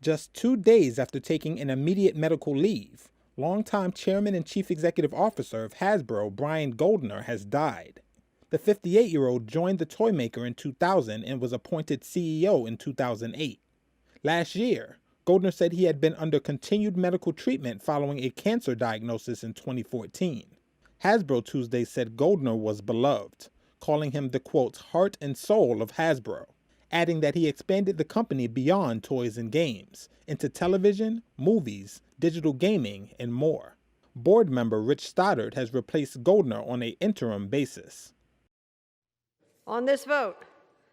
Just 2 days after taking an immediate medical leave, longtime chairman and chief executive officer of Hasbro, Brian Goldner, has died. The 58-year-old joined the toy maker in 2000 and was appointed CEO in 2008. Last year, Goldner said he had been under continued medical treatment following a cancer diagnosis in 2014. Hasbro Tuesday said Goldner was beloved, calling him the, quote, heart and soul of Hasbro, adding that he expanded the company beyond toys and games, into television, movies, digital gaming, and more. Board member Rich Stoddard has replaced Goldner on an interim basis. On this vote,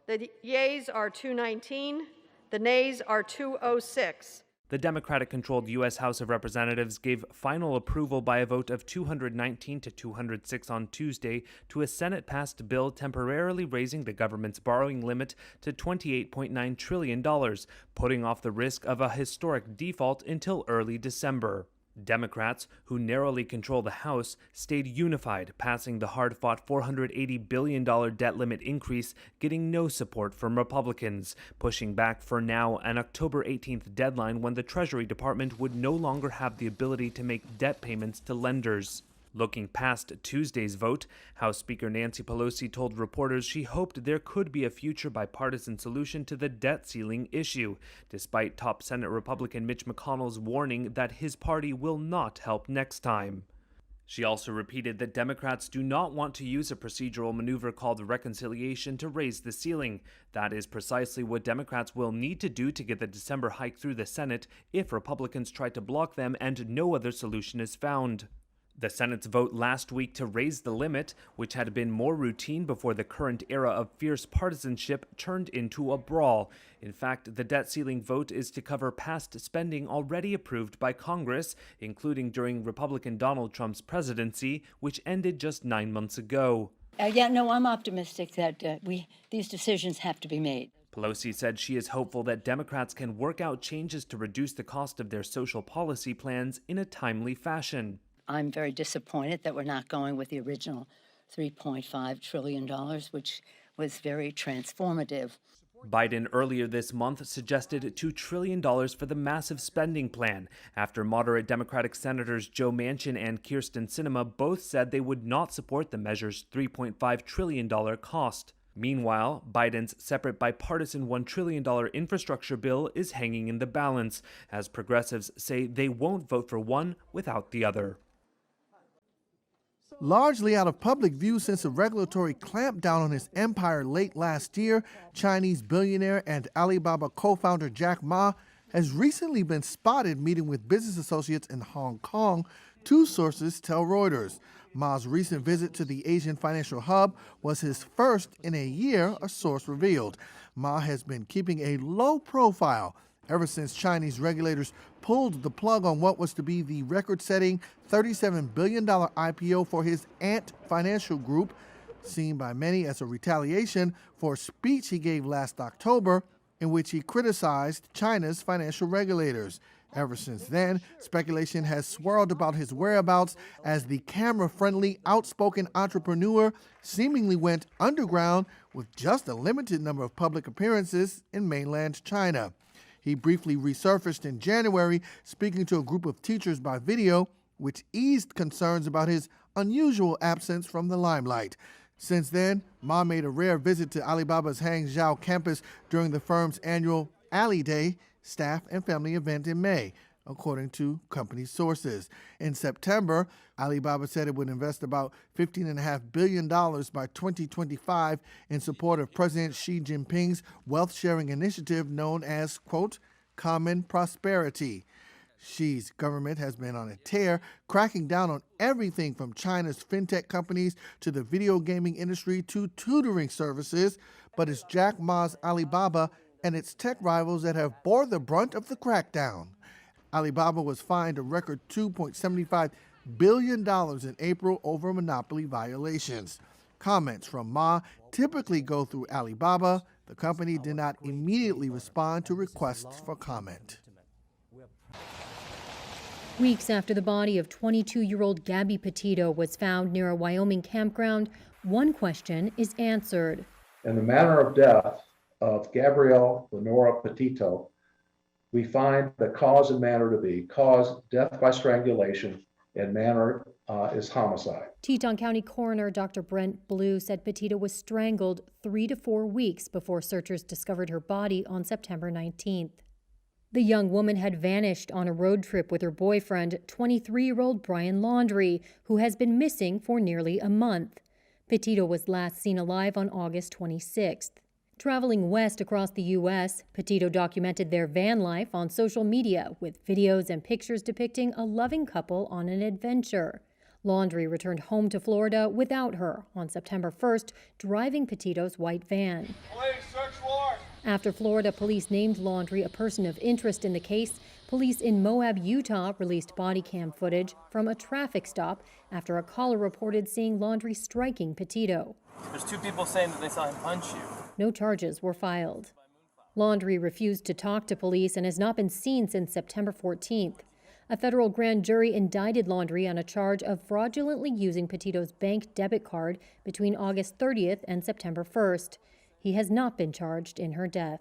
the yeas are 219, the nays are 206. The Democratic-controlled U.S. House of Representatives gave final approval by a vote of 219 to 206 on Tuesday to a Senate-passed bill temporarily raising the government's borrowing limit to $28.9 trillion, putting off the risk of a historic default until early December. Democrats, who narrowly control the House, stayed unified, passing the hard-fought $480 billion debt limit increase, getting no support from Republicans, pushing back for now an October 18th deadline when the Treasury Department would no longer have the ability to make debt payments to lenders. Looking past Tuesday's vote, House Speaker Nancy Pelosi told reporters she hoped there could be a future bipartisan solution to the debt ceiling issue, despite top Senate Republican Mitch McConnell's warning that his party will not help next time. She also repeated that Democrats do not want to use a procedural maneuver called reconciliation to raise the ceiling. That is precisely what Democrats will need to do to get the December hike through the Senate if Republicans try to block them and no other solution is found. The Senate's vote last week to raise the limit, which had been more routine before the current era of fierce partisanship, turned into a brawl. In fact, the debt ceiling vote is to cover past spending already approved by Congress, including during Republican Donald Trump's presidency, which ended just 9 months ago. I'm optimistic that these decisions have to be made. Pelosi said she is hopeful that Democrats can work out changes to reduce the cost of their social policy plans in a timely fashion. I'm very disappointed that we're not going with the original $3.5 trillion, which was very transformative. Biden earlier this month suggested $2 trillion for the massive spending plan, after moderate Democratic Senators Joe Manchin and Kyrsten Sinema both said they would not support the measure's $3.5 trillion cost. Meanwhile, Biden's separate bipartisan $1 trillion infrastructure bill is hanging in the balance, as progressives say they won't vote for one without the other. Largely out of public view since a regulatory clampdown on his empire late last year, Chinese billionaire and Alibaba co-founder Jack Ma has recently been spotted meeting with business associates in Hong Kong, two sources tell Reuters. Ma's recent visit to the Asian financial hub was his first in a year, a source revealed. Ma has been keeping a low profile ever since Chinese regulators pulled the plug on what was to be the record-setting $37 billion IPO for his Ant Financial Group, seen by many as a retaliation for a speech he gave last October in which he criticized China's financial regulators. Ever since then, speculation has swirled about his whereabouts as the camera-friendly, outspoken entrepreneur seemingly went underground with just a limited number of public appearances in mainland China. He briefly resurfaced in January, speaking to a group of teachers by video, which eased concerns about his unusual absence from the limelight. Since then, Ma made a rare visit to Alibaba's Hangzhou campus during the firm's annual Ali Day staff and family event in May, according to company sources. In September, Alibaba said it would invest about $15.5 billion by 2025 in support of President Xi Jinping's wealth-sharing initiative known as, quote, Common Prosperity. Xi's government has been on a tear, cracking down on everything from China's fintech companies to the video gaming industry to tutoring services, but it's Jack Ma's Alibaba and its tech rivals that have bore the brunt of the crackdown. Alibaba was fined a record $2.75 billion in April over monopoly violations. Comments from Ma typically go through Alibaba. The company did not immediately respond to requests for comment. Weeks after the body of 22-year-old Gabby Petito was found near a Wyoming campground, one question is answered. In the manner of death of Gabrielle Lenora Petito, we find the cause and manner to be death by strangulation, and manner is homicide. Teton County Coroner Dr. Brent Blue said Petito was strangled 3 to 4 weeks before searchers discovered her body on September 19th. The young woman had vanished on a road trip with her boyfriend, 23-year-old Brian Laundrie, who has been missing for nearly a month. Petito was last seen alive on August 26th. Traveling west across the U.S., Petito documented their van life on social media with videos and pictures depicting a loving couple on an adventure. Laundrie returned home to Florida without her on September 1st, driving Petito's white van. Police, search warrant. After Florida police named Laundrie a person of interest in the case, police in Moab, Utah released body cam footage from a traffic stop after a caller reported seeing Laundrie striking Petito. There's 2 people saying that they saw him punch you. No charges were filed. Laundrie refused to talk to police and has not been seen since September 14th. A federal grand jury indicted Laundrie on a charge of fraudulently using Petito's bank debit card between August 30th and September 1st. He has not been charged in her death.